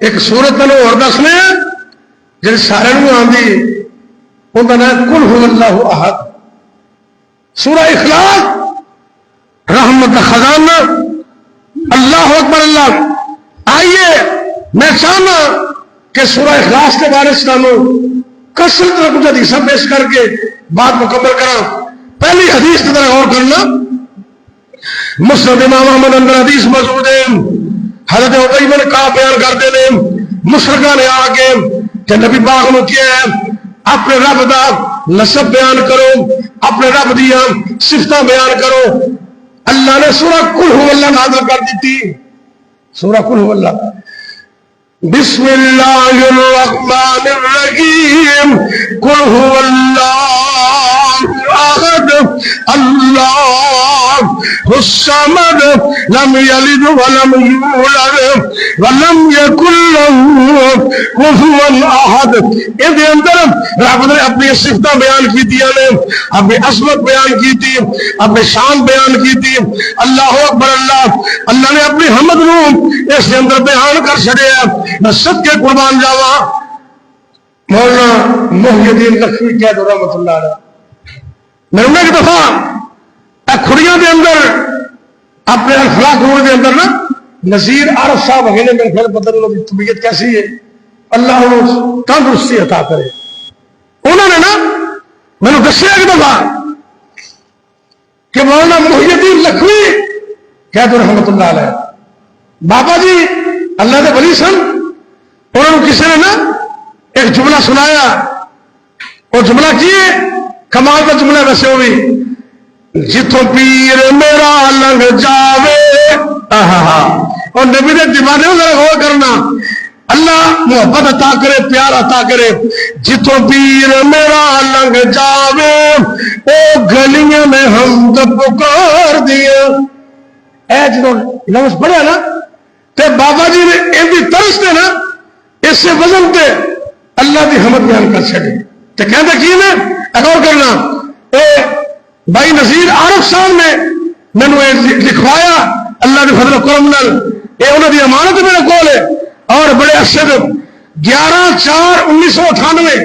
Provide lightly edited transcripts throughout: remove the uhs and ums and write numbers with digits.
ایک سورت تینوں اور دسنے جی سارے آدھی ان کا نام قل هو اللہ احد. سورہ اخلاص رحمت خزانہ اللہ اکبر اللہ. آئیے میں چاہنا کہ سورہ اخلاص کے بارے سے کثرت میں کچھ حدیث پیش کر کے بات مکمل کرا. پہلی حدیث کی طرح غور کرنا. مسند امام احمد اندر حدیث موجود ہے. حضرت ابی بن کعب بیان کرتے ہیں مشرکاں نے آ کے کہ نبی پاک نے کیا ہے اپنے رب دا نسب بیان کرو, اپنے رب دیا صفتاں بیان کرو. اللہ نے سورہ قل هو اللہ نازل کر دی تھی. سورہ قل هو اللہ بسم اللہ الرحمن الرحیم قل هو اللہ احد اللہ الصمد لم یلد ولم یولد ولم یکن له کفوا احد. ان کے اندر رب نے اپنی صفتیں بیان کی تھی, اپنی عظمت بیان کی تھی, اپنی شان بیان کی تھی. اللہ اکبر اللہ. اللہ نے اپنی حمد نو اس کے اندر بیان کر چھڑیا. میں سب کے قربان جاوا مولانا محی الدین لکھوی کہہ دو رحمت اللہ علیہ. میں انہیں ایک دفعہ کھڑیاں دے اندر اپنے الفلاح روڈ دے اندر نا نذیر عارف صاحب ہے نے میرے خیال پتہ نہیں طبیعت کیسی ہے, اللہ انہوں تندرستی عطا کرے. انہوں نے نا میں نے دسیا ایک دفعہ کہ مولانا محی الدین لکھوی کہہ دو رحمت اللہ علیہ بابا جی اللہ دے ولی سن. انہوں نے کسی نے نا ایک جملہ سنایا. وہ جملہ کی کمال کا جملہ ویسے وہ بھی جتوں پیر میرا لنگ جاوے. اور نبی نے دیوانے ذرا غور کرنا. اللہ محبت عطا کرے, پیار عطا کرے. جتوں پیر میرا لنگ جاوے او گلیاں میں حمد پکار دیا. اے جنہوں لفظ پڑھا نا تے بابا جی نے ایسی طرز نے نا اس سے وزن تے اللہ کی حمد بیان کر چھڑی. تے کہتے کی نے غور کرنا. اے بھائی نذیر عارف صاحب نے مینو لکھوایا اللہ کے فضل و کرم نال. اے انہوں کی امانت میرے کول ہے اور بڑے عرصے 11/4/1998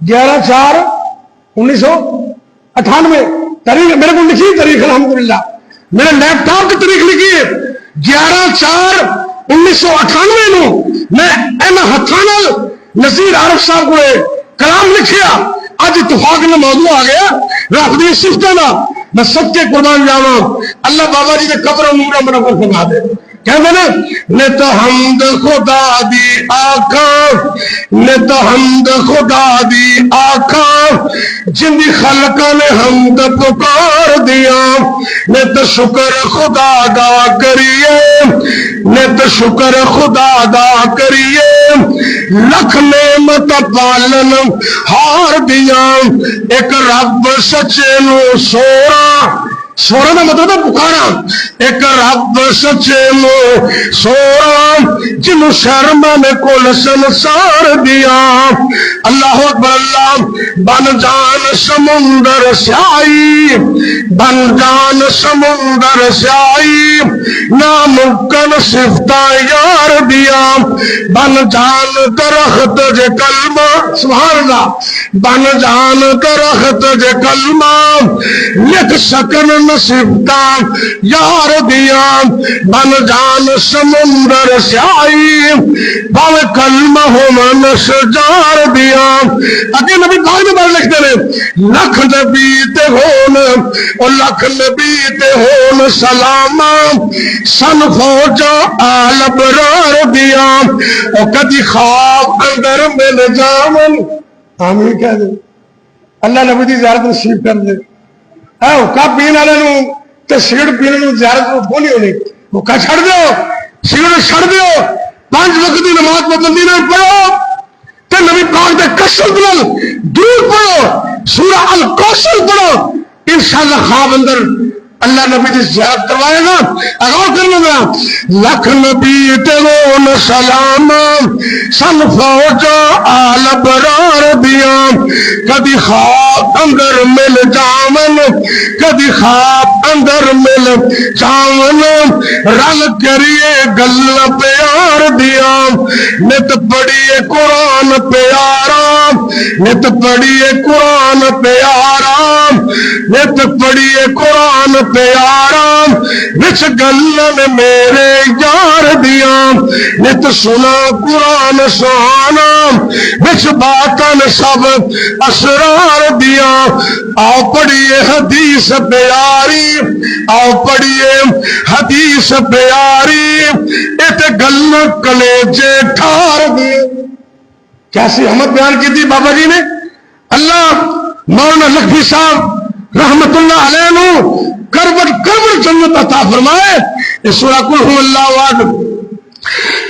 11/4/1998 تاریخ میرے کو لکھی تاریخ الحمدللہ میرے لیپ ٹاپ کی تاریخ لکھی ہے 11/4/1998 میں ہاتھوں نذیر عارف صاحب کو کلام لکھیا. اج اتفاق میں موضوع آ گیا رب دی صفتاں دا. میں سب کے قربان جاواں. اللہ بابا جی نے قبر و نور منور فرما دے. کہندے نے نے تو حمد خدا دی آقا نے تو حمد خدا دی آقا جن دی خلقاں نے حمد پکار دیا. نے تو شکر خدا دا کریے نے تو شکر خدا دا کریے لکھ نعمت پالن ہار دیا. ایک رب سچے نو سورا سورا کا مطلب پکارا. ایک رب سچے نو سورا جنو شرما نے کل سنسار دیا. اللہ اکبر اللہ. بن جان سمندر سیائی بن جان سمندر سیائی ناممکن صفتہ یار دیا. بن جان درخت جے کلمہ سبحان اللہ بن جان درخت جے کلمہ لکھ سکن نصیبتا یار دیا. بن جان سمندر سیائی باوے کلمہ ہو من شجار دیا. اگے نبی پاک نے بات لکھتے ہیں لکھ نبی تے ہون اور لکھ نبی تے ہون سلاما سن فوجا آل برار دیا. اور کدی خواب اندر مل جامن آمین کہہ دے. اللہ نبی دی زیارت نصیب کر دے. کپ پین والے سگریٹ پینے زیارت کھولی ہونی وہ چھڑ دو سگریٹ چھڑ دو 5 وقت کی نماز پابندی نہ پڑھو تے نبی پاک دے کثرت نال دور پڑھو. سورہ الکوثر پڑھو انشاءاللہ خواب اندر اللہ نبی کی زیارت کروائے گا. غور کرنے گا لکھ نبی تیرو سلام سن فوجا آل برار دیا کدی خواب اندر مل جامن کدی خواب اندر مل جامن رل کریے گل پیار دیا نت پڑھیے قرآن پیارا نت پڑھیے قرآن پیارا نت پڑھیے قرآن پیارا وچ گلن میرے یار دیا نت سنا قرآن سہانا وچ باتن سب اسرار دیا. آؤ پڑھیے حدیث پیاری آؤ پڑھیے حدیث پیاری ات گل کلیجے ٹھار دیے. کیسی احمد بیان کی تھی بابا جی نے. اللہ مولانا لکھوی صاحب رحمت اللہ علیہ نو کربٹ جنت عطا فرمائے. اس سورہ قل هو اللہ احد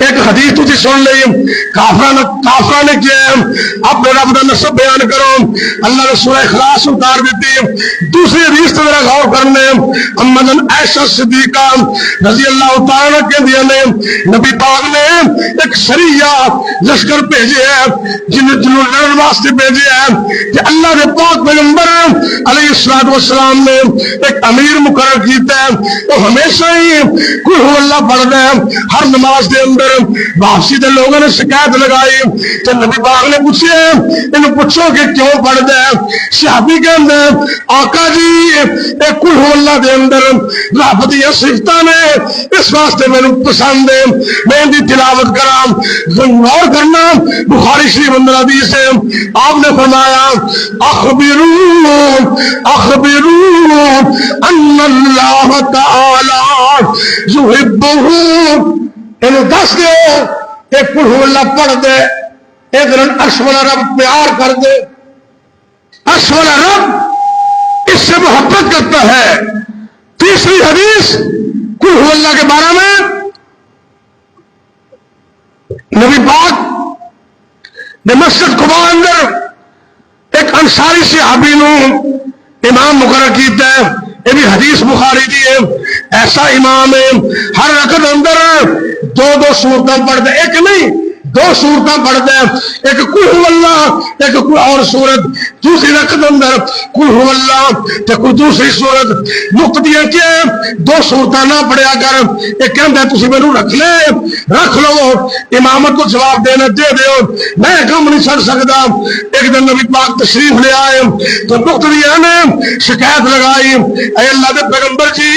ایک حدیث تھی سن لی کافرہ نے کیا اپنے رب کا نسب بیان کرو. اللہ نے سورہ اخلاص اتار دیتی. دوسری حدیث تو ذرا غور کرنے امدن عائشہ صدیقہ رضی اللہ تعالیٰ کے دیا نے نبی پاک نے ایک سریہ لشکر بھیجے ہیں جنہوں لڑن واسطے بھیجے ہیں کہ اللہ نے پاک پیغمبر علیہ السلام نے ایک امیر مقرر کیتا ہے. وہ ہمیشہ ہی قل هو اللہ پڑھتا ہے. ہر نماز دے اندر واپسی دے لوگوں نے شکایت لگائی تو نبی پاک نے پوچھے انہوں پوچھو کہ کیوں پڑھتا ہے. صحابی کہتے ہیں آقا جی ایک قل هو اللہ دے اندر رب دی صفتاں نے اس واسطے میرے پسند ہے میں ان کی تلاوت کراں. غور کرنا بخاری شریف اندر حدیث ہے آپ نے فرمایا اخبروا ان اللہ تعالی یحبہ انہوں دس دے ایک قل هو اللہ پڑھ دے ایک دن عرش والا رب پیار کر دے. عرش والا رب اس سے محبت کرتا ہے. تیسری حدیث قل هو اللہ کے بارے میں نبی پاک نے مسجد قباء اندر ایک انصاری صحابی نو امام مقرر کیتا ہے. یہ بھی حدیث بخاری دی ہے. ایسا امام ہے ہر رکعت اندر دو سورتیں پڑھتے ایک نہیں دو صورتیں پڑھتے ہیں. ایک قل هو اللہ ایک کوئی اور صورت. دوسری رکعت اندر قل هو اللہ تے کوئی دوسری صورت. نقطہ یہ کہ دو صورتیں نہ پڑھیا کر. ایک کہندا ہے تسی مینوں رکھ لو امامت کو جواب دینا دے دیو میں کم نہیں چڑھ سکتا. ایک دن نبی پاک تشریف لے آئے تو نقطہ یہ نے شکایت لگائی اے اللہ دے پیغمبر جی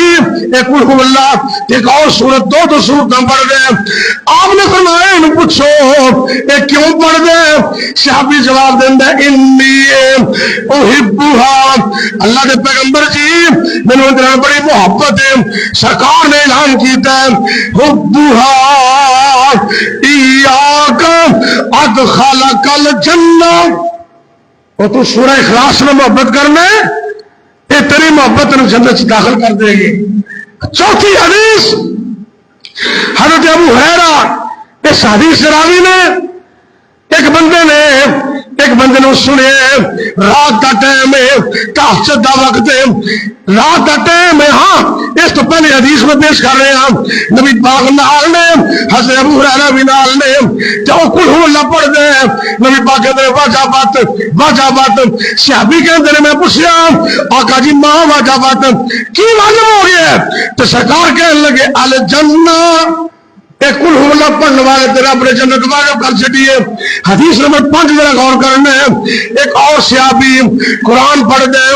ایک قل هو اللہ ایک اور صورت دو صورتیں پڑھ گئے. آپ نے فرمایا انہوں پوچھو یہ کیوں پڑھ دے. صحابی جواب دینا انی احبھا اللہ دے پیغمبر جی میں نے بڑی محبت ہے. سرکار نے اعلان کیتا ہے حبھا ایاک ادخلک الجنہ. اور تو سورہ اخلاص میں محبت کرنا ہے یہ تیری محبت نے جنت سے داخل کر دے گی. چوتھی حدیث حضرت ابو ہریرہ اس حدیث راوی نے ایک بندے نے سنے رات کا ٹائم ہے تہجد کا وقت ہے رات کا ٹائم ہے. ہاں اس تو پہلے حدیث میں پیش کر رہے ہیں نبی پاک نال نے حضرت ابو ہریرہ بھی نال نے جب قل هو اللہ پڑھ دے نبی پاک کہتے ہیں واجہ بات صحابی کہتے ہیں میں پوچھیا آقا جی ماں واجہ بات کی معلوم ہو گیا تو سرکار کہنے لگے الجنہ ایک قل هو اللہ پڑھنے والے تیرا اپنے جنت واجب کر چکیے. حدیث نمبر 5 ذرا غور کرنا ہے. ایک اور صحابی قرآن پڑھ دے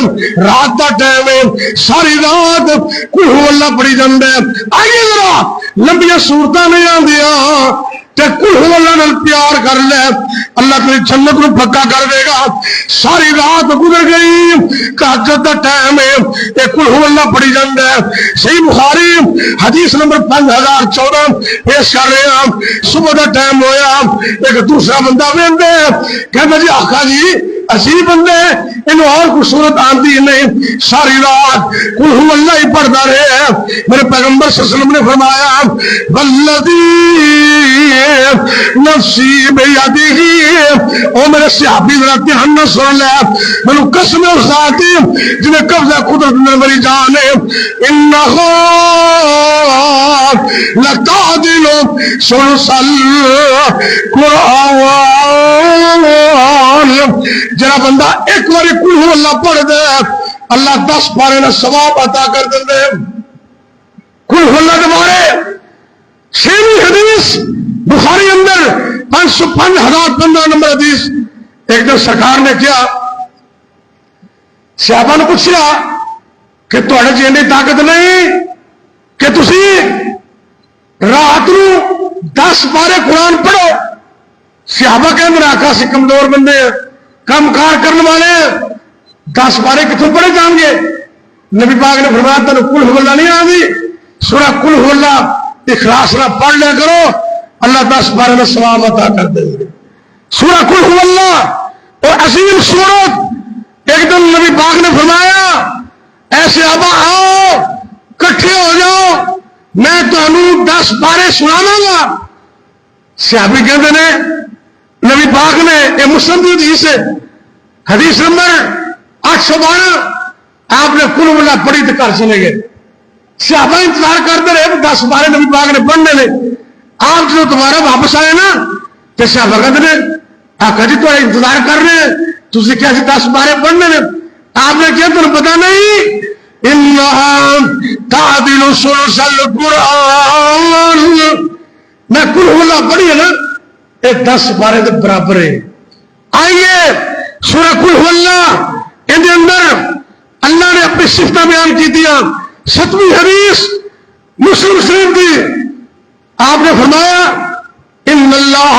رات کا ٹائم ہے ساری رات قل هو اللہ پڑھی جاندے. آئیے ذرا لمبی صورتیں نہیں آندیاں تے قل هو اللہ نال پیار کر لے اللہ تیری جنت کو پکا کر دے گا. ساری رات گزر گئی تہجد کا ٹائم ہے ایک قل هو اللہ پڑھی جاندے. صحیح بخاری حدیث نمبر 5014 پیش کر رہے ہیں. صبح کا ٹائم ہویا ایک دوسرا بندہ ویندے کہندا جی آقا جی عجیب بندے ہیں، انہوں اور کوئی صورت آتی نہیں، ساری رات قل هو اللہ ہی پڑھتا رہے۔ میرے پیغمبر صلی اللہ علیہ وسلم نے فرمایا والذی نفسی بیدہ، او میرے صحابی ذرا دھیان نہ سن لے، میں قسم اس ذات جنہیں قبضہ قدرت میں میری جان ہے، انہا لتعدل ثلث القرآن، جنا بندہ ایک بار قل هو اللہ پڑھ دے اللہ 10 پارے نہ ثواب عطا کر دے۔ قل هو اللہ کے بارے 6ویں حدیث بخاری اندر 505,015 نمبر حدیث۔ ایک دن سرکار نے کیا صحابہ نے پوچھا کہ تھوڑے جی اتنی طاقت نہیں کہ تسی رات نو 10 پارے قرآن پڑھو؟ صحابہ کہ میرے آقا سے کمزور بندے ہیں، کام کار کرنے والے ہیں، 10 پارے کتوں پڑھے جائیں گے؟ نبی پاک نے فرمایا تینوں قل هو اللہ نہیں آتی، سورہ قل هو اللہ اخلاص نہ پڑھ لیا کرو، اللہ 10 پارے میں ثواب عطا کر دیں گے۔ سورہ قل هو اللہ اور عظیم سورت۔ ایک دن نبی پاک نے فرمایا اے صحابہ آؤ کٹھے ہو جاؤ، میں تمہیں 10 پارے سناواں گا۔ صحابی کہتے ہیں نبی پاک نے یہ مسلم کی حدیث ہے، حدیث نمبر 812، آپ نے قل هو اللہ پڑھی تو گھر چلے گئے۔ صحابہ انتظار کرتے رہے 10 پارے نبی پاک نے پڑھنے لے۔ آپ جو دوبارہ واپس آئے نا تو صحابہ کہتے ہیں آقا جی تو انتظار کر رہے ہیں، تجھے کیا 10 پارے پڑھنے لے؟ آپ نے کیا تمہیں پتا نہیں انہا تعدل ثلث القرآن، میں قل هو اللہ پڑھی ہے نا یہ 10 پارے کے برابر ہے۔ آئیے سورہ قل هو اللہ ان اندر اللہ نے اپنی صفتیں بیان کی دیا۔ 7ویں حدیث مسلم شریف کی، آپ نے فرمایا ان اللہ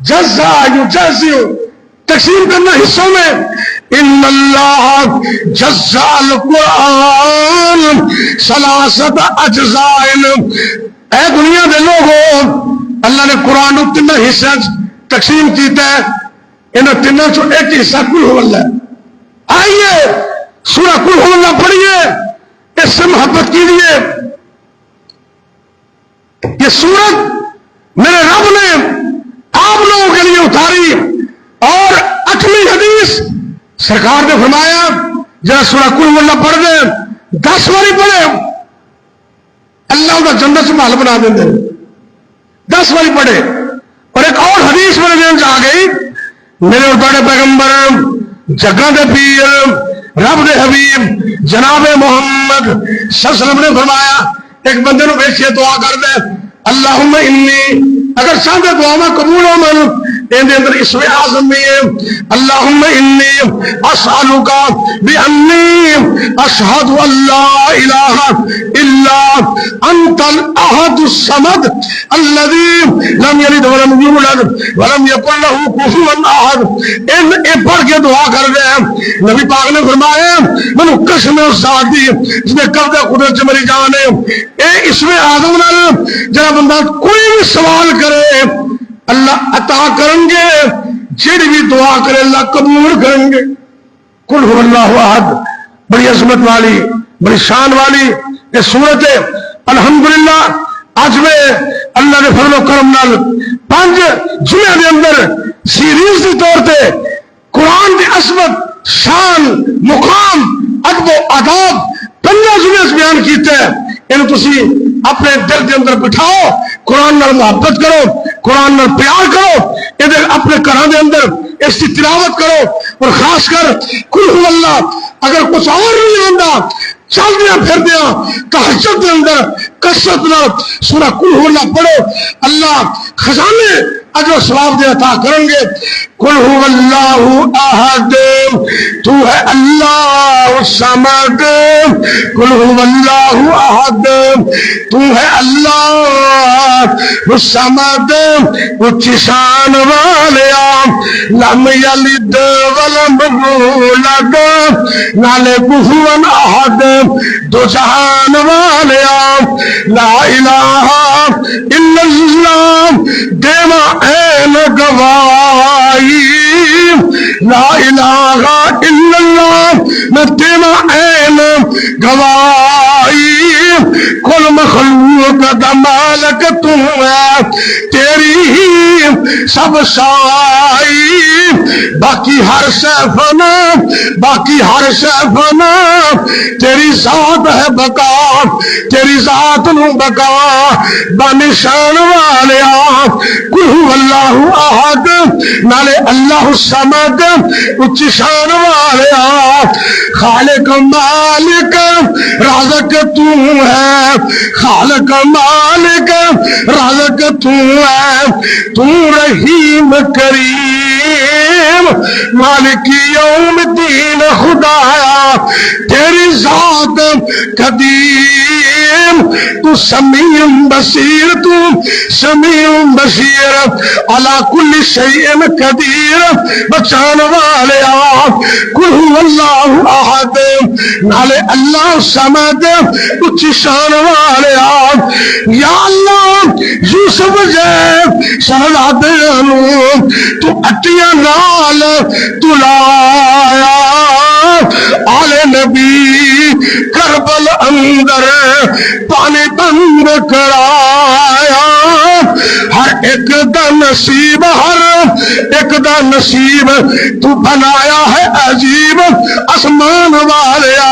جزا یجزی، تقسیم کرنا حصوں میں، ان اللہ جزا القرآن 3 اجزاء، اے دنیا دے لوگوں اللہ نے قرآن کو 3 حصے تقسیم کیتا ہے، انہوں 3 چو ایک حصہ قل هو اللہ۔ آئیے سورہ قل هو اللہ پڑھیے، اس سے محبت کیجیے۔ یہ سورت میرے رب نے آپ لوگوں کے لیے اتاری۔ اور 8ویں حدیث سرکار نے فرمایا جہاں سورہ قل هو اللہ پڑھ دے 10 باری پڑھے اللہ کا جنت سے محل بنا دیں دے، 10 باری پڑھے۔ اور ایک اور حدیث میرے ذہن آ گئی، میرے اور بڑے پیغمبر جگہ دے پیر رب دے حبیب جناب محمد صلی اللہ علیہ وسلم نے فرمایا ایک بندے نو بیٹھے دعا کر دے اللہم انی، اگر چاہتے دعا میں قبول ہو من ان اندر اسم اعظم میں ہے اللہم انی اسألوکا بانی اشہد ان لا الہ الا انت الاحد الصمد الذی لم یلد ولم یولد ولم یکن له کفوا احد۔ ان پڑھ کے دعا کر دے۔ نبی پاک نے فرمایا منو قسم اس ذات دی جس نے قبضہ قدرت میری جان ہے، اے اسم اعظم نال جڑا بندہ کوئی بھی سوال کرے اللہ عطا کریں گے، جڑی بھی دعا کرے اللہ قبول کریں گے۔ قل هو اللہ احد، بڑی عظمت والی بڑی شان والی یہ سورت ہے۔ الحمدللہ آج میں اللہ نے فضل و کرم نال 5 جمعے دے اندر سیریز کے طور پہ قرآن کی عظمت شان مقام ادب و آداب 15 جمعے بیان کیتے ہیں۔ ان تسی اپنے دل کے اندر بٹھاؤ، قرآن نال محبت کرو، قرآن نال پیار کرو، ادھر اپنے گھروں کے اندر اس کی تلاوت کرو۔ اور خاص کر قل هو اللہ اگر کچھ اور نہیں ہوتا چل دیا پھر دیا تہجد کے اندر کثرت نال سورہ قل هو اللہ پڑھو، اللہ خزانے اجر و ثواب دے عطا کریں گے۔ قل هو اللہ احد، تو ہے اللہ الصمد، قل هو اللہ احد، تو ہے اللہ الصمد، اونچی شان والیا لم یلد ولم یولد نالے کفوا احد، دو جہان والیا لا الہ الا اللہ، دیوا این گواہی لا الہ الا اللہ میں تیرا عین گواہی کل مخلوق کا مالک تو ہے تیری ہی سب شائی باقی ہر شے فنا باقی ہر شے فنا تیری ذات ہے بقا تیری ذات نو بقا بنشان والیا قل هو اللہ احد نالے اللہ الصمد اچھی شان والیا خالق مالک رازق تو ہے خالق مالک رازق تو ہے تو رحیم کریم مالک یوم الدین خدایا تیری ذات قدیم تو سمیع بصیر تو سمیع بصیر علی کل شیء قدیر بچان والیا قل هو اللہ احد نالے اللہ صمد اچھی شان والیا یا اللہ یوسف جے شہزادیاں تو اٹیاں نال تلایا آل نبی کربل اندر پانی بند کرایا ہر ایک دا نصیب ہر ایک دا نصیب تو بنایا ہے عجیب آسمان والیا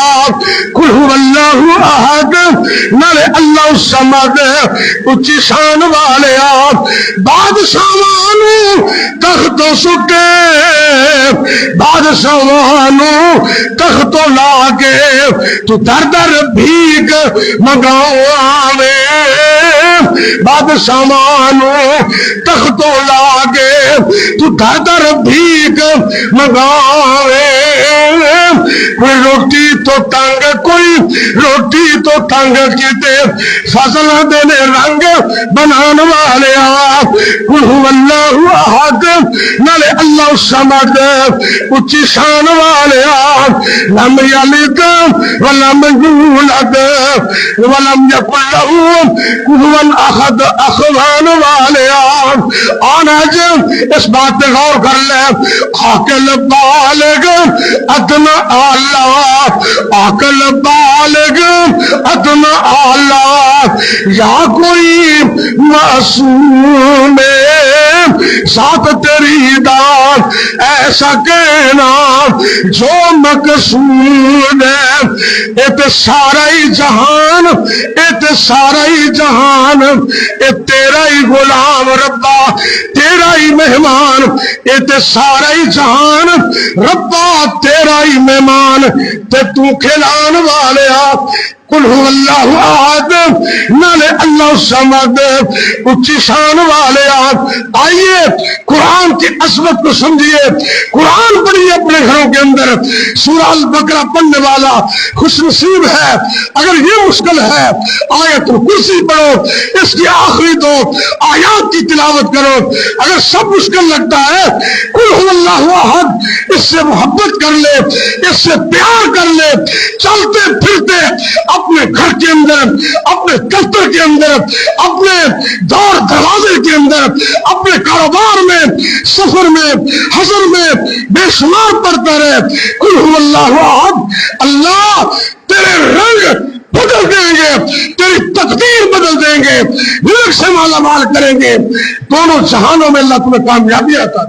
قل هو اللہ احد نالے اللہ الصمد اچھی شان والیا بادشاہانو تخت سٹے بادشاہانو تخت لا کے تو در در بھیک منگاؤ آوے بادشاہانو تخت لا کے تو در در بھیک منگاوے کوئی روٹی تو تنگ کوئی روٹی تو تنگ کیتے فضل دینے رنگ بنان والے قل هو اللہ احد نالے اللہ الصمد اچھی شان والے لم یلد ولم یولد ولم یکن له کفوا احد اخوان والے آنا اس بات پہ غور کر لے عاقل بالغ ادنا اللہ عاقل بالغ ادنا اللہ یا کوئی معصوم ذات تیری داد ایسا کہنا جو مقصود ہے ایت سارا ہی جہان ایت سارا ہی جہان اے تیرا ہی غلام ربا تیرا ہی مہمان ایت سارا ہی جہان ربا تیرا ہی مہمان تے تو کھلان والے قل هو اللہ احد نالے اللہ الصمد اچھی شان والے آئیے قرآن کی عظمت کو سمجھیے قرآن پڑھیے اپنے گھروں کے اندر سورہ البقرہ پڑھنے والا خوش نصیب ہے اگر یہ مشکل ہے آیت الکرسی پڑھو اس کی آخری دو آیات کی تلاوت کرو اگر سب مشکل لگتا ہے قل هو اللہ احد اس سے محبت کر لے اس سے پیار کر لے چلتے پھرتے اپنے گھر کے اندر اپنے دفتر کے اندر اپنے دور دروازے کے اندر اپنے کاروبار میں سفر میں حضر میں بے شمار پڑھتا رہے قل هو اللہ احد اللہ تیرے رنگ بدل دیں گے تیری تقدیر بدل دیں گے رزق سے مالا مال کریں گے دونوں جہانوں میں اللہ تمہیں کامیابی عطا